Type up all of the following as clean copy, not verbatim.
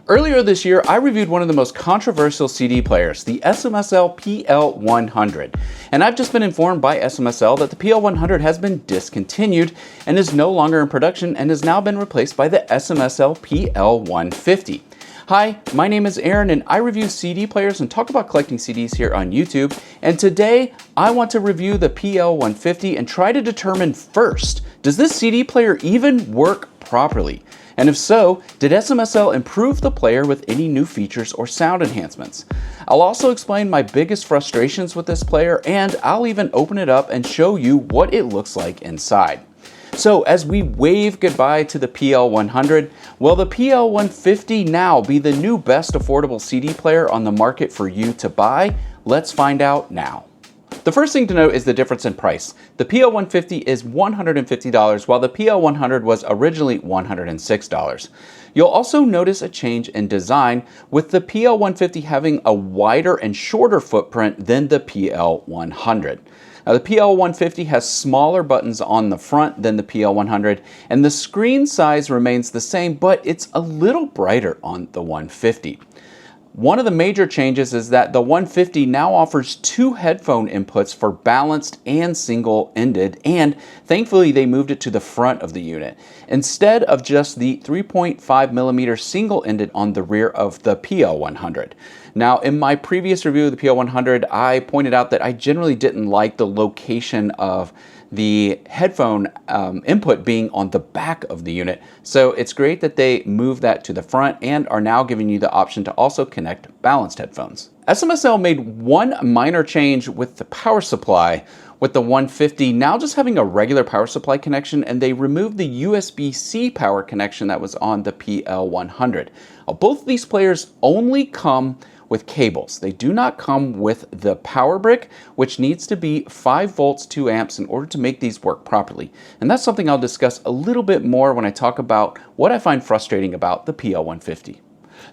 Earlier this year, I reviewed one of the most controversial CD players, the SMSL PL100. And I've just been informed by SMSL that the PL100 has been discontinued and is no longer in production and has now been replaced by the SMSL PL150. Hi, my name is Aaron and I review CD players and talk about collecting CDs here on YouTube. And today, I want to review the PL150 and try to determine first, does this CD player even work properly? And if so, did SMSL improve the player with any new features or sound enhancements? I'll also explain my biggest frustrations with this player, and I'll even open it up and show you what it looks like inside. So as we wave goodbye to the PL100, will the PL150 now be the new best affordable CD player on the market for you to buy? Let's find out now. The first thing to note is the difference in price. The PL150 is $150, while the PL100 was originally $106. You'll also notice a change in design, with the PL150 having a wider and shorter footprint than the PL100. Now, the PL150 has smaller buttons on the front than the PL100, and the screen size remains the same, but it's a little brighter on the 150. One of the major changes is that the 150 now offers two headphone inputs for balanced and single-ended, and thankfully they moved it to the front of the unit, instead of just the 3.5mm single-ended on the rear of the PL100. Now, in my previous review of the PL100, I pointed out that I generally didn't like the location of the headphone input being on the back of the unit. So it's great that they moved that to the front and are now giving you the option to also connect balanced headphones. SMSL made one minor change with the power supply, with the 150 now just having a regular power supply connection, and they removed the USB-C power connection that was on the PL100. Both of these players only come with cables. They do not come with the power brick, which needs to be 5 volts, 2 amps in order to make these work properly. And that's something I'll discuss a little bit more when I talk about what I find frustrating about the PL150.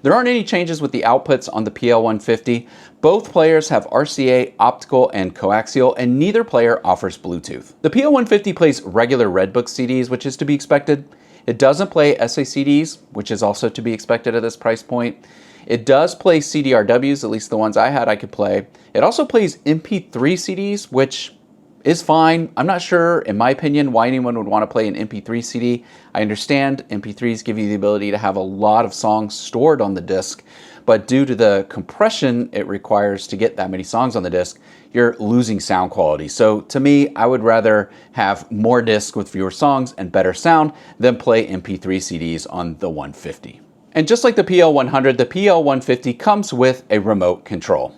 There aren't any changes with the outputs on the PL150. Both players have RCA, optical, and coaxial, and neither player offers Bluetooth. The PL150 plays regular Redbook CDs, which is to be expected. It doesn't play SACDs, which is also to be expected at this price point. It does play CDRWs, at least the ones I had I could play. It also plays MP3 CDs, which is fine. I'm not sure, in my opinion, why anyone would want to play an MP3 CD. I understand MP3s give you the ability to have a lot of songs stored on the disc, but due to the compression it requires to get that many songs on the disc, you're losing sound quality. So to me, I would rather have more discs with fewer songs and better sound than play MP3 CDs on the 150. And just like the PL100, the PL150 comes with a remote control.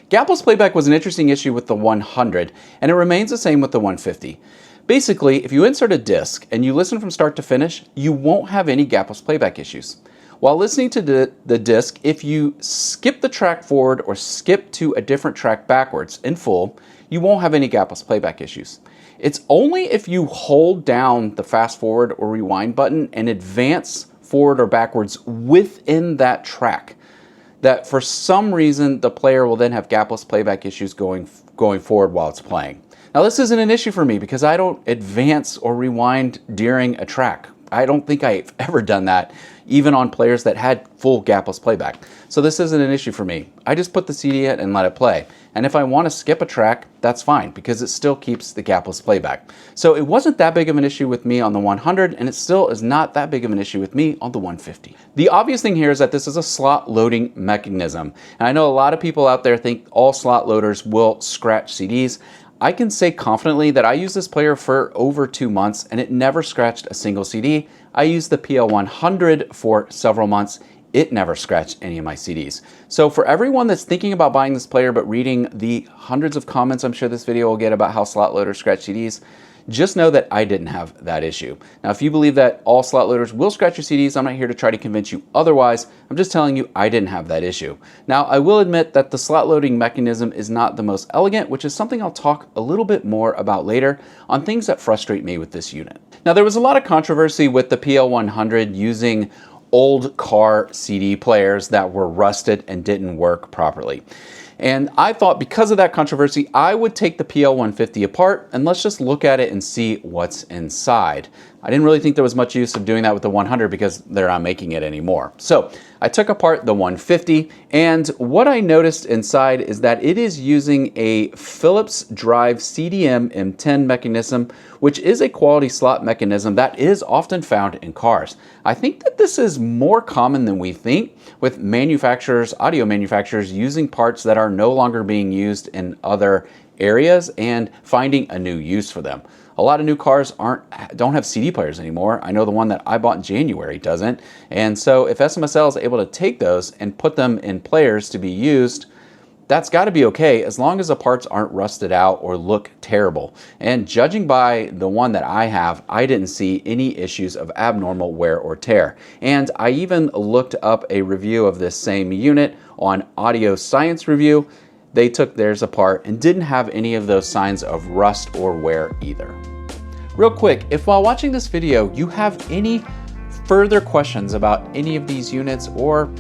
Gapless playback was an interesting issue with the 100, and it remains the same with the 150. Basically, if you insert a disc and you listen from start to finish, you won't have any gapless playback issues. While listening to the disc, if you skip the track forward or skip to a different track backwards in full, you won't have any gapless playback issues. It's only if you hold down the fast forward or rewind button and advance forward or backwards within that track that for some reason the player will then have gapless playback issues going forward while it's playing. Now, this isn't an issue for me because I don't advance or rewind during a track. I don't think I've ever done that, even on players that had full gapless playback. So this isn't an issue for me. I just put the CD in and let it play. And if I want to skip a track, that's fine because it still keeps the gapless playback. So it wasn't that big of an issue with me on the 100, and it still is not that big of an issue with me on the 150. The obvious thing here is that this is a slot loading mechanism. And I know a lot of people out there think all slot loaders will scratch CDs. I can say confidently that I used this player for over 2 months and it never scratched a single CD. I used the PL100 for several months. It never scratched any of my CDs. So for everyone that's thinking about buying this player but reading the hundreds of comments I'm sure this video will get about how slot loaders scratch CDs, just know that I didn't have that issue. Now, if you believe that all slot loaders will scratch your CDs, I'm not here to try to convince you otherwise. I'm just telling you I didn't have that issue. Now, I will admit that the slot loading mechanism is not the most elegant, which is something I'll talk a little bit more about later on things that frustrate me with this unit. Now, there was a lot of controversy with the PL100 using old car CD players that were rusted and didn't work properly. And I thought because of that controversy, I would take the PL150 apart and let's just look at it and see what's inside. I didn't really think there was much use of doing that with the 100 because they're not making it anymore. So I took apart the 150, and what I noticed inside is that it is using a Phillips drive CDM M10 mechanism, which is a quality slot mechanism that is often found in cars. I think that this is more common than we think, with manufacturers, audio manufacturers, using parts that are no longer being used in other areas and finding a new use for them. A lot of new cars don't have CD players anymore. I know the one that I bought in January doesn't. And so if SMSL is able to take those and put them in players to be used, that's got to be okay as long as the parts aren't rusted out or look terrible. And judging by the one that I have, I didn't see any issues of abnormal wear or tear. And I even looked up a review of this same unit on Audio Science Review. They took theirs apart and didn't have any of those signs of rust or wear either. Real quick, if while watching this video you have any further questions about any of these units or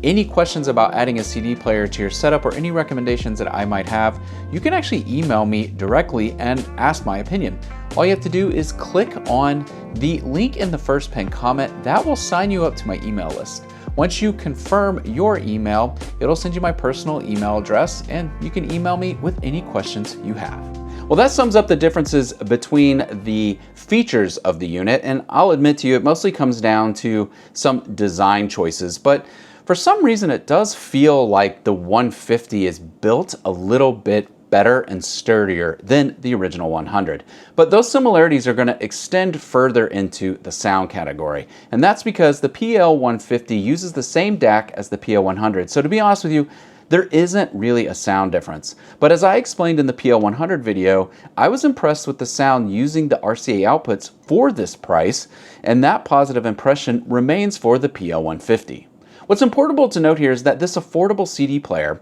any questions about adding a CD player to your setup or any recommendations that I might have, you can actually email me directly and ask my opinion. All you have to do is click on the link in the first pinned comment. That will sign you up to my email list. Once you confirm your email, it'll send you my personal email address and you can email me with any questions you have. Well, that sums up the differences between the features of the unit, and I'll admit to you, it mostly comes down to some design choices, but for some reason it does feel like the 150 is built a little bit better and sturdier than the original 100. But those similarities are going to extend further into the sound category. And that's because the PL150 uses the same DAC as the PL100. So to be honest with you, there isn't really a sound difference. But as I explained in the PL100 video, I was impressed with the sound using the RCA outputs for this price, and that positive impression remains for the PL150. What's important to note here is that this affordable CD player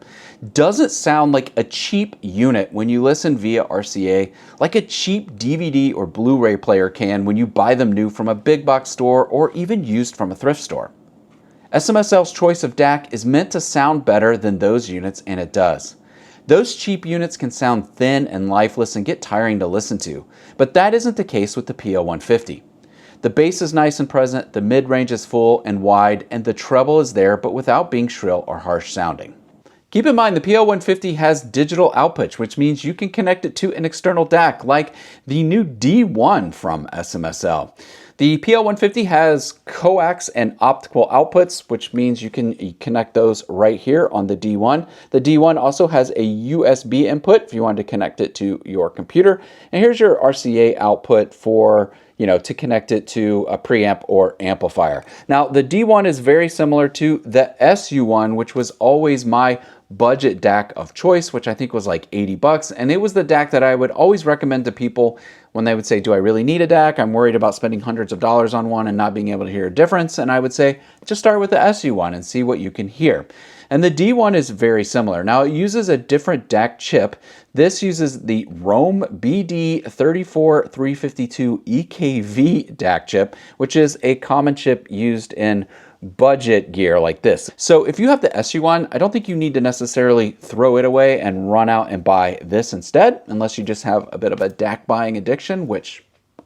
doesn't sound like a cheap unit when you listen via RCA, like a cheap DVD or Blu-ray player can when you buy them new from a big box store or even used from a thrift store. SMSL's choice of DAC is meant to sound better than those units, and it does. Those cheap units can sound thin and lifeless and get tiring to listen to, but that isn't the case with the PL150. The bass is nice and present, the mid-range is full and wide, and the treble is there, but without being shrill or harsh sounding. Keep in mind the PL150 has digital outputs, which means you can connect it to an external DAC, like the new D1 from SMSL. The PL150 has coax and optical outputs, which means you can connect those right here on the D1. The D1 also has a USB input if you want to connect it to your computer. And here's your RCA output for, to connect it to a preamp or amplifier. Now, the D1 is very similar to the SU1, which was always my budget DAC of choice, which I think was like 80 bucks. And it was the DAC that I would always recommend to people when they would say, do I really need a DAC? I'm worried about spending hundreds of dollars on one and not being able to hear a difference. And I would say, just start with the SU1 and see what you can hear. And the D1 is very similar. Now it uses a different DAC chip. This uses the Rohm BD34352 EKV DAC chip, which is a common chip used in budget gear like this. So if you have the SU1, I don't think you need to necessarily throw it away and run out and buy this instead, unless you just have a bit of a DAC buying addiction, which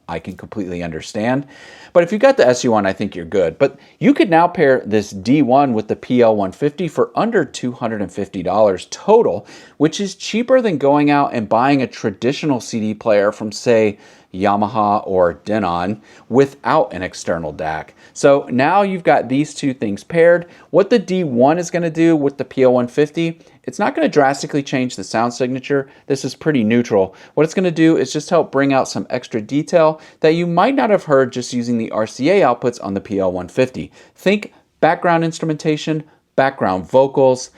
I can completely understand. But if you got the SU1, I think you're good. But you could now pair this D1 with the PL150 for under $250 total, which is cheaper than going out and buying a traditional CD player from, say, Yamaha or Denon without an external DAC. So now you've got these two things paired. What the D1 is going to do with the PL150, it's not going to drastically change the sound signature. This is pretty neutral. What it's going to do is just help bring out some extra detail that you might not have heard just using the RCA outputs on the PL150. Think background instrumentation, background vocals.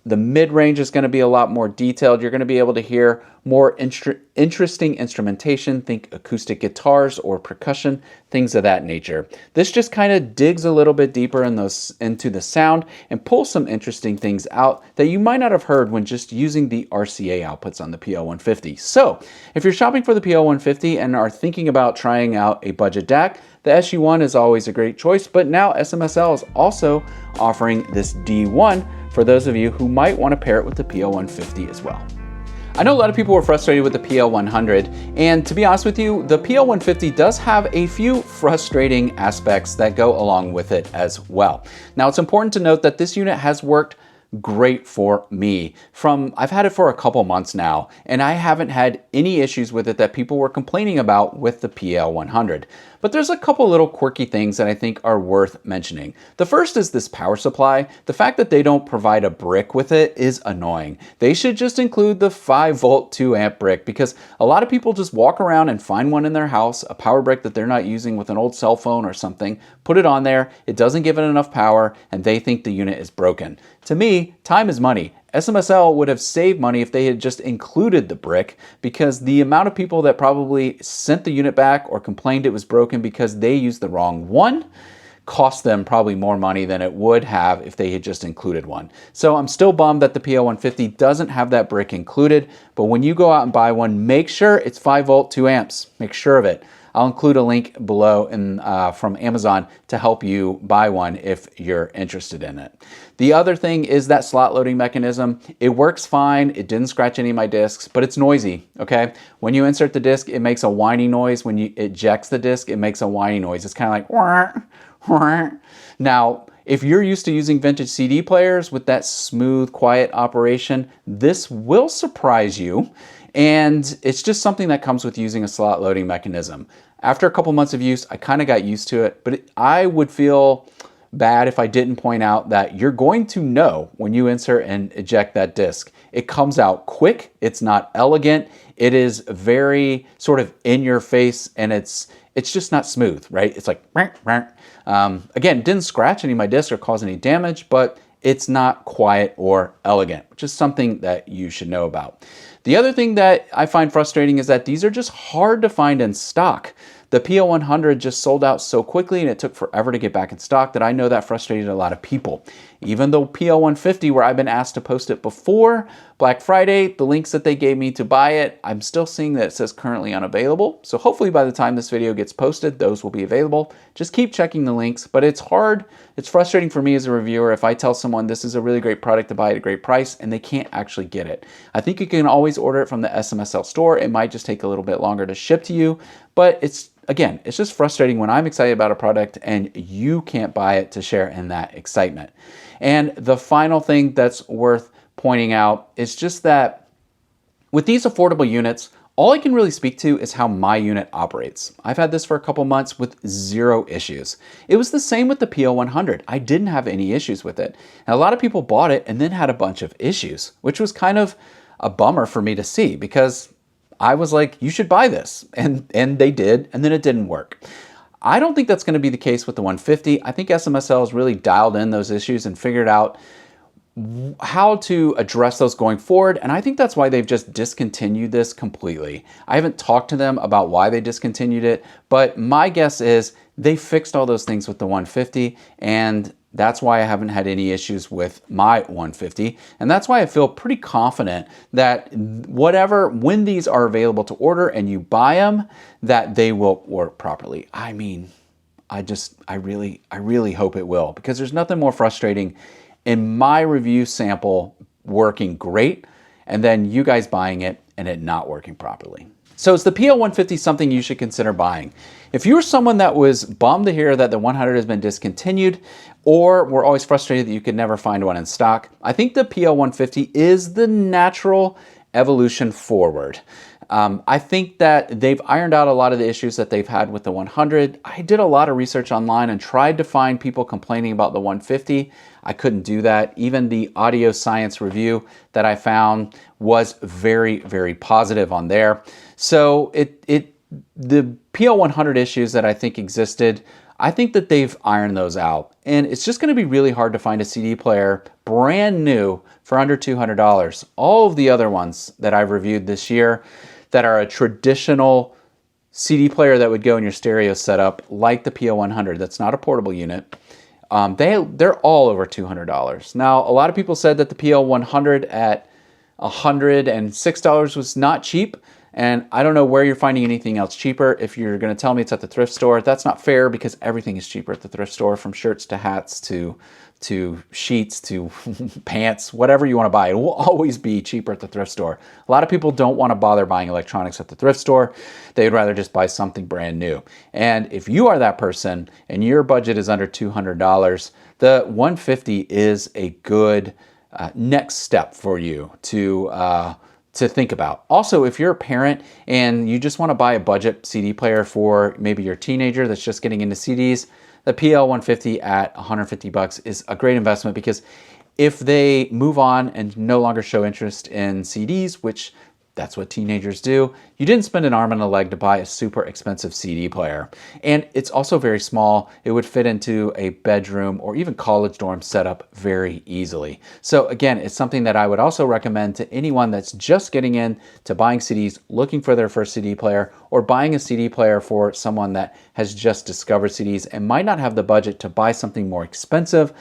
The mid-range is going to be a lot more detailed. You're going to be able to hear more interesting instrumentation. Think acoustic guitars or percussion, things of that nature. This just kind of digs a little bit deeper into the sound and pulls some interesting things out that you might not have heard when just using the RCA outputs on the PL150. So if you're shopping for the PL150 and are thinking about trying out a budget DAC, the SU1 is always a great choice, but now SMSL is also offering this D1 for those of you who might want to pair it with the PL150 as well. I know a lot of people were frustrated with the PL100, and to be honest with you, the PL150 does have a few frustrating aspects that go along with it as well. Now, it's important to note that this unit has worked great for me. I've had it for a couple months now, and I haven't had any issues with it that people were complaining about with the PL100. But there's a couple little quirky things that I think are worth mentioning. The first is this power supply. The fact that they don't provide a brick with it is annoying. They should just include the 5-volt 2-amp brick, because a lot of people just walk around and find one in their house, a power brick that they're not using with an old cell phone or something, put it on there, it doesn't give it enough power, and they think the unit is broken. To me, time is money. SMSL would have saved money if they had just included the brick, because the amount of people that probably sent the unit back or complained it was broken because they used the wrong one cost them probably more money than it would have if they had just included one. So I'm still bummed that the PL150 doesn't have that brick included, but when you go out and buy one, make sure it's 5-volt 2 amps. Make sure of it. I'll include a link below from Amazon to help you buy one if you're interested in it. The other thing is that slot loading mechanism. It works fine. It didn't scratch any of my discs, but it's noisy, okay? When you insert the disc, it makes a whiny noise. When you eject the disc, it makes a whiny noise. It's kind of like, wah, wah. Now, if you're used to using vintage CD players with that smooth, quiet operation, this will surprise you. And it's just something that comes with using a slot loading mechanism. After a couple months of use, I kind of got used to it, but I would feel bad if I didn't point out that you're going to know when you insert and eject that disc. It comes out quick, it's not elegant, it is very sort of in your face, and it's just not smooth, right? It's like, again, didn't scratch any of my discs or cause any damage, but it's not quiet or elegant, which is something that you should know about. The other thing that I find frustrating is that these are just hard to find in stock. The PL100 just sold out so quickly, and it took forever to get back in stock, that I know that frustrated a lot of people. Even though PL150, where I've been asked to post it before Black Friday, the links that they gave me to buy it, I'm still seeing that it says currently unavailable. So hopefully by the time this video gets posted, those will be available. Just keep checking the links, but it's hard. It's frustrating for me as a reviewer if I tell someone this is a really great product to buy at a great price and they can't actually get it. I think you can always order it from the SMSL store. It might just take a little bit longer to ship to you, but again, it's just frustrating when I'm excited about a product and you can't buy it to share in that excitement. And the final thing that's worth pointing out is just that with these affordable units, all I can really speak to is how my unit operates. I've had this for a couple months with 0 issues. It was the same with the PL100. I didn't have any issues with it. And a lot of people bought it and then had a bunch of issues, which was kind of a bummer for me to see, because I was like, you should buy this. And they did, and then it didn't work. I don't think that's going to be the case with the 150. I think SMSL has really dialed in those issues and figured out how to address those going forward. And I think that's why they've just discontinued this completely. I haven't talked to them about why they discontinued it, but my guess is they fixed all those things with the 150, and that's why I haven't had any issues with my 150. And that's why I feel pretty confident that when these are available to order and you buy them, that they will work properly. I mean, I really hope it will, because there's nothing more frustrating in my review sample working great and then you guys buying it and it not working properly. So is the PL150 something you should consider buying? If you're someone that was bummed to hear that the 100 has been discontinued, or were always frustrated that you could never find one in stock, I think the PL150 is the natural evolution forward. I think that they've ironed out a lot of the issues that they've had with the 100. I did a lot of research online and tried to find people complaining about the 150. I couldn't do that. Even the Audio Science review that I found was very, very positive on there. So the PL100 issues that I think existed, I think that they've ironed those out. And it's just going to be really hard to find a CD player brand new for under $200. All of the other ones that I've reviewed this year that are a traditional CD player that would go in your stereo setup, like the PL100, that's not a portable unit, they're all over $200. Now, a lot of people said that the PL100 at $106 was not cheap, and I don't know where you're finding anything else cheaper. If you're going to tell me it's at the thrift store, that's not fair, because everything is cheaper at the thrift store, from shirts to hats to to sheets to pants, whatever you want to buy. It will always be cheaper at the thrift store. A lot of people don't want to bother buying electronics at the thrift store. They'd rather just buy something brand new. And if you are that person and your budget is under $200, the 150 is a good next step for you to think about. Also, if you're a parent and you just want to buy a budget CD player for maybe your teenager that's just getting into CDs, the PL150 at $150 is a great investment, because if they move on and no longer show interest in CDs, which that's what teenagers do, you didn't spend an arm and a leg to buy a super expensive CD player. And it's also very small. It would fit into a bedroom or even college dorm setup very easily. So again, it's something that I would also recommend to anyone that's just getting in to buying CDs, looking for their first CD player, or buying a CD player for someone that has just discovered CDs and might not have the budget to buy something more expensive,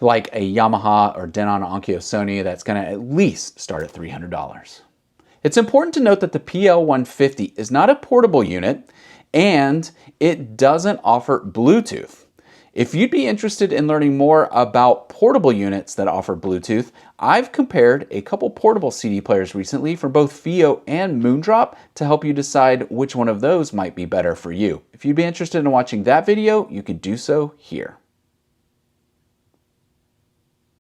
like a Yamaha or Denon, Onkyo, Sony, that's gonna at least start at $300. It's important to note that the PL150 is not a portable unit and it doesn't offer Bluetooth. If you'd be interested in learning more about portable units that offer Bluetooth, I've compared a couple portable CD players recently from both FiiO and Moondrop to help you decide which one of those might be better for you. If you'd be interested in watching that video, you can do so here.